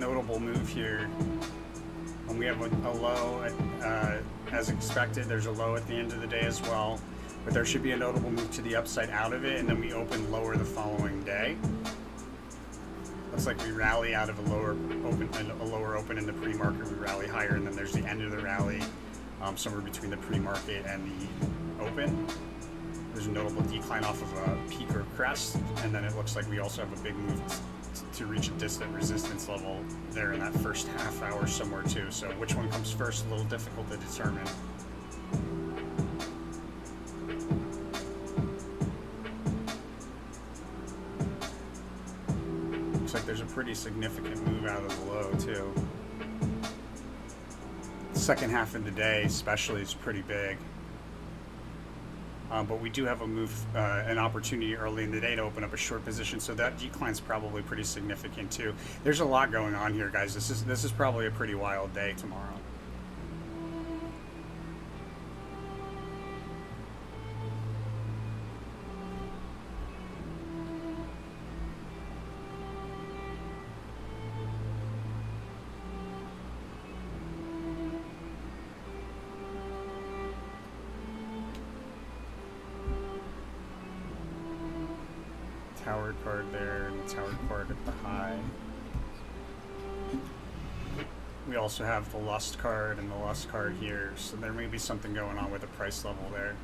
notable move here. We have a low, as expected. There's a low at the end of the day as well, but there should be a notable move to the upside out of it, and then we open lower the following day. Looks like we rally out of a lower open in the pre-market. We rally higher, and then there's the end of the rally, somewhere between the pre-market and the open. There's a notable decline off of a peak or crest, and then it looks like we also have a big move to reach a distant resistance level there in that first half hour somewhere too. So which one comes first, a little difficult to determine. Looks like there's a pretty significant move out of the low too. Second half of the day especially is pretty big. But we do have a move, an opportunity early in the day to open up a short position, so that decline's probably pretty significant too. There's a lot going on here, guys. This is probably a pretty wild day tomorrow. Tower card there, and the tower card at the high. We also have the lust card and the lust card here, so there may be something going on with the price level there.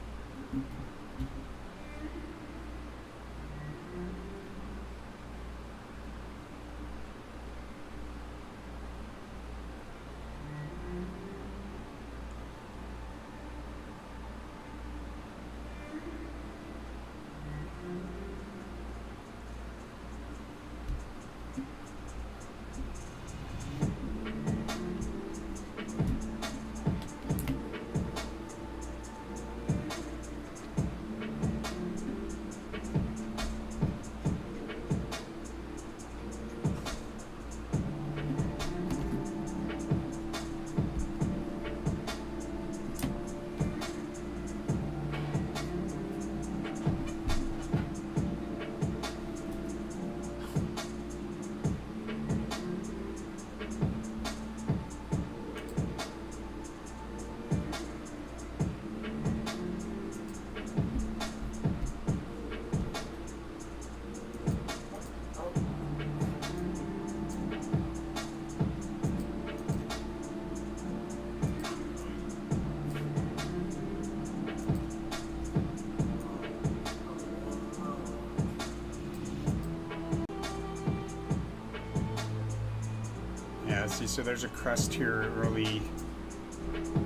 See, so there's a crest here early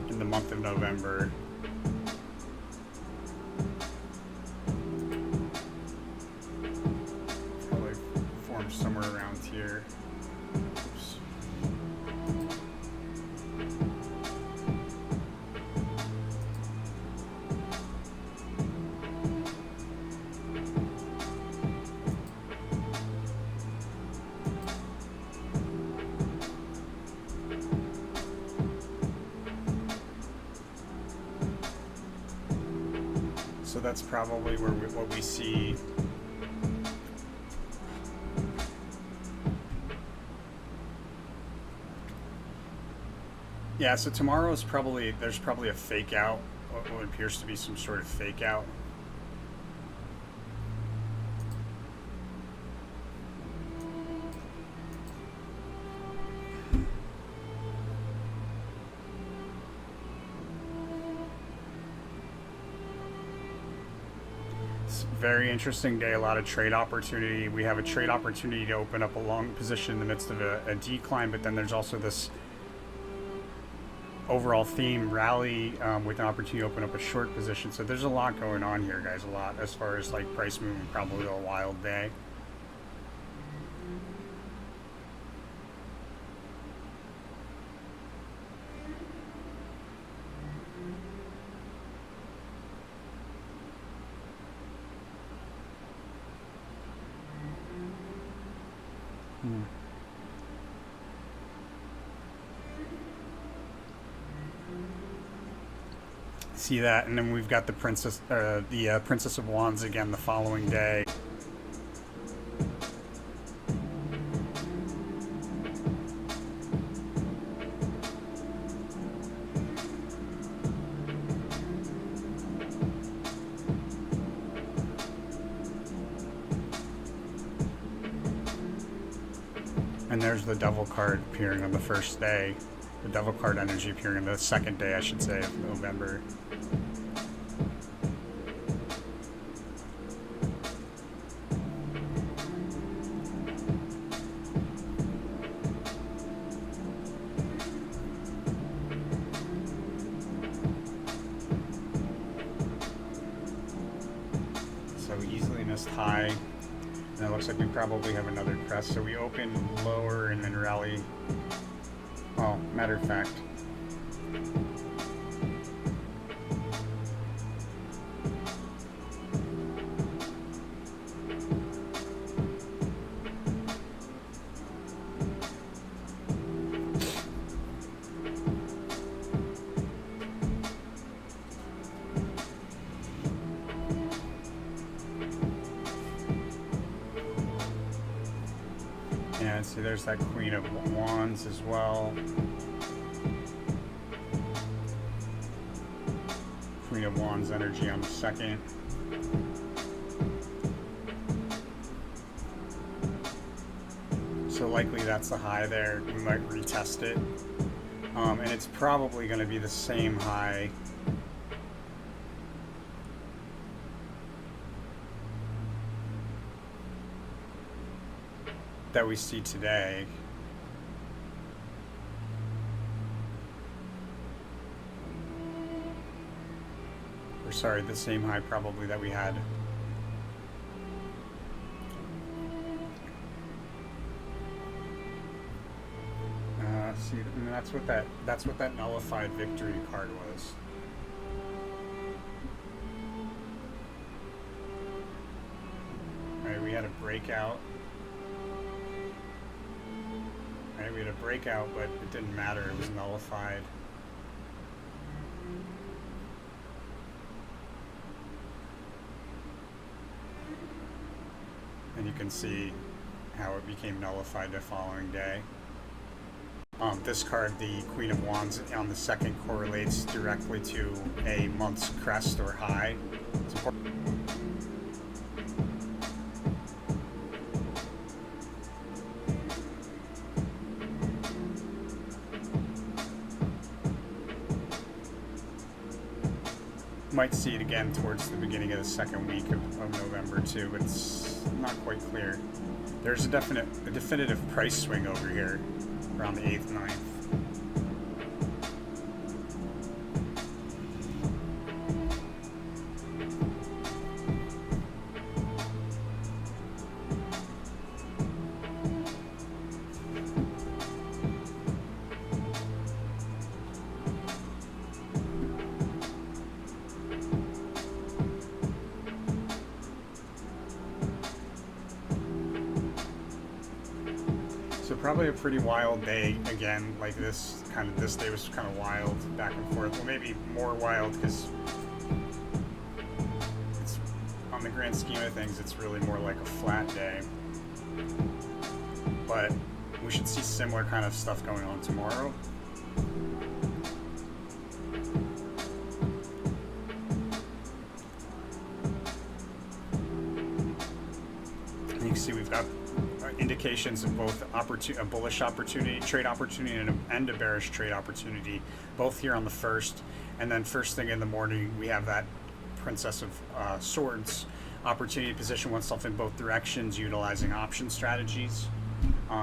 in the month of November. Probably formed somewhere around here. Oops. So that's probably where what we see. Yeah, so tomorrow is there's probably a fake out, what appears to be some sort of fake out. Very interesting day, a lot of trade opportunity. We have a trade opportunity to open up a long position in the midst of a decline, but then there's also this overall theme rally with an opportunity to open up a short position. So there's a lot going on here, guys, a lot as far as like price movement, probably a wild day. See that, and then we've got the Princess of Wands again the following day. And there's the devil card appearing on the first day. The devil card energy appearing on the second day, I should say, of November. So easily missed high. And it looks like we probably have another crest. So we open lower and then rally. Well, matter of fact. Yeah, see, there's that Queen of Wands as well. Queen of Wands energy on the second. So likely that's the high there. We might retest it. And it's probably going to be the same high. That we see today. Or sorry, the same high probably that we had. See, and that's what that nullified victory card was. Right, we had a breakout. Right, we had a breakout, but it didn't matter. It was nullified. And you can see how it became nullified the following day. This card, the Queen of Wands on the second, correlates directly to a month's crest or high. It's important. Might see it again towards the beginning of the second week of November too, but it's not quite clear. There's a definitive price swing over here around the 8th, 9th. So probably a pretty wild day again, like this day was kind of wild, back and forth. Well, maybe more wild because it's, on the grand scheme of things, it's really more like a flat day. But we should see similar kind of stuff going on tomorrow. And you can see we've got indications of both a bullish opportunity, trade opportunity, and a bearish trade opportunity, both here on the 1st. And then first thing in the morning, we have that Princess of Swords opportunity to position oneself in both directions, utilizing option strategies.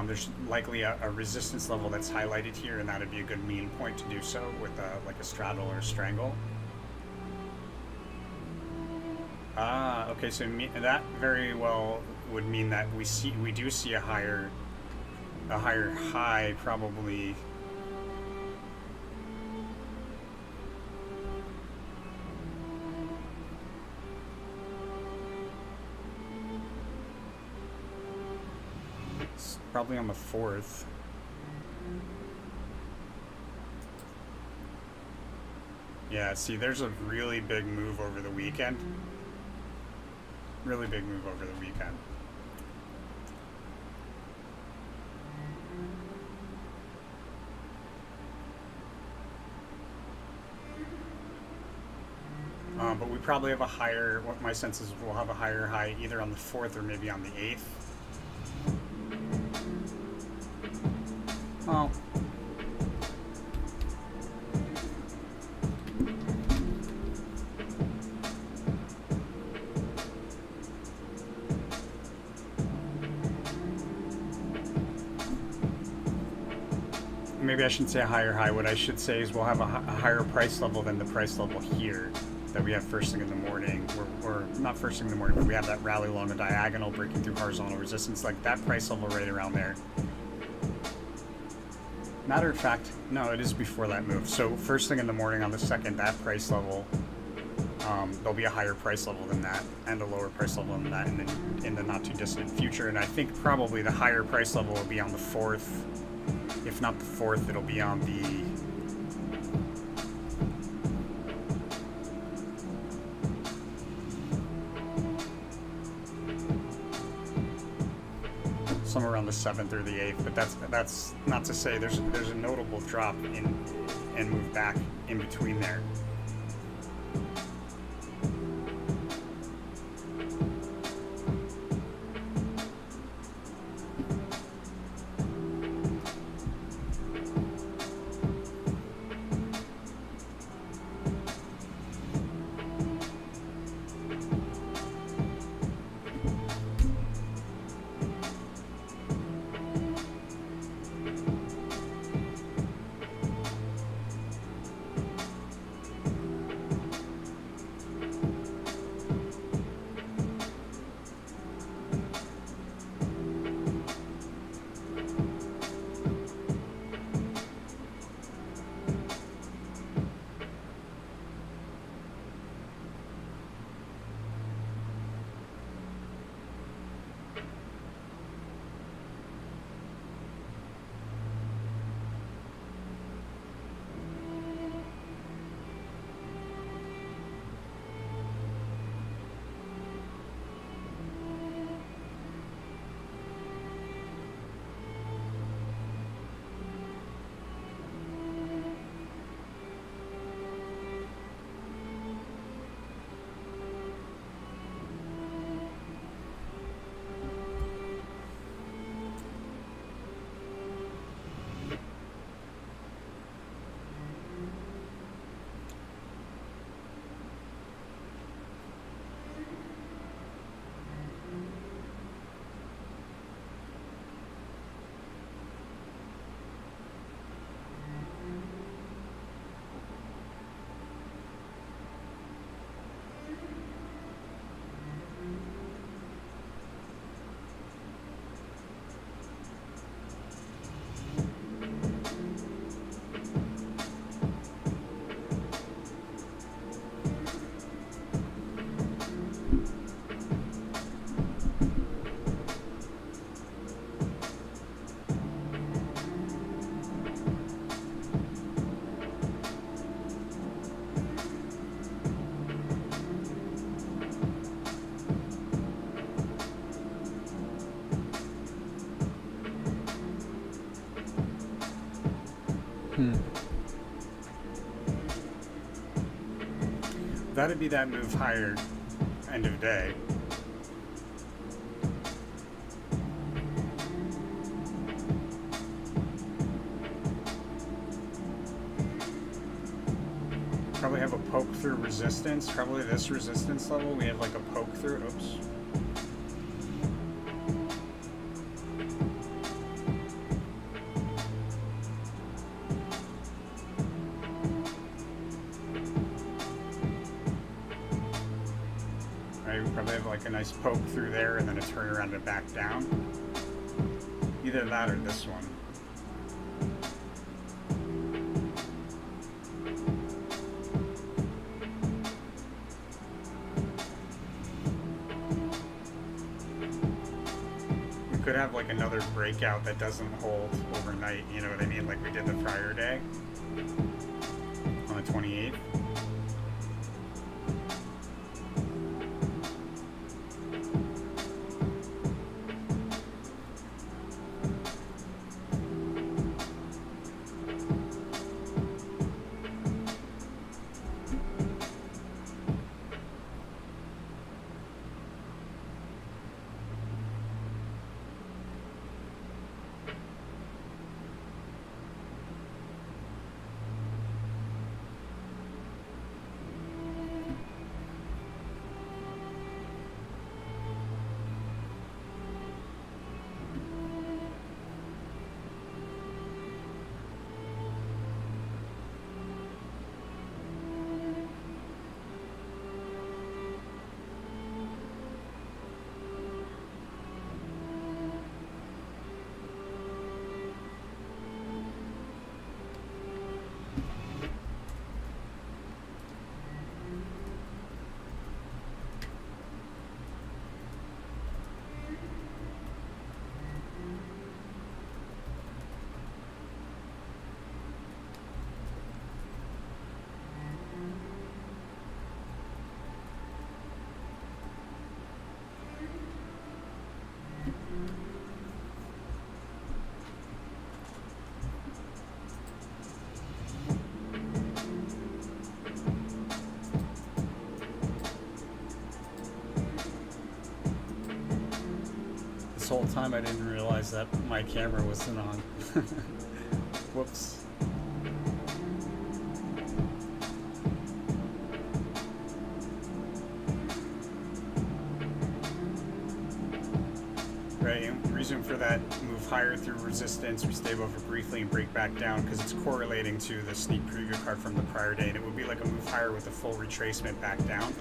There's likely a resistance level that's highlighted here, and that would be a good mean point to do so with like a straddle or a strangle. Okay, so that very well would mean that we do see a higher high, probably. It's probably on the 4th. Yeah, see, there's a really big move over the weekend. Really big move over the weekend. But we probably have a higher, what my sense is we'll have a higher high either on the 4th or maybe on the 8th. Well, maybe I shouldn't say a higher high. What I should say is we'll have a higher price level than the price level here that we have first thing in the morning. Or not first thing in the morning, but we have that rally along the diagonal breaking through horizontal resistance, like that price level right around there. Matter of fact, no, it is before that move. So first thing in the morning on the second, that price level, there'll be a higher price level than that and a lower price level than that in the not too distant future. And I think probably the higher price level will be on the 4th. If not the 4th, it'll be on the somewhere around the 7th or the 8th. But that's not to say there's a notable drop in and move back in between there. That'd be that move higher end of day. Probably have a poke through resistance. Probably this resistance level. We have like a poke through. Oops. A nice poke through there and then a turn around and back down. Either that or this one. We could have like another breakout that doesn't hold overnight, you know what I mean, like we did the prior day on the 28th. this whole time. I didn't realize that my camera wasn't on. Whoops. Right, and the reason for that move higher through resistance, we stay above it briefly and break back down because it's correlating to the sneak preview card from the prior day, and it would be like a move higher with a full retracement back down.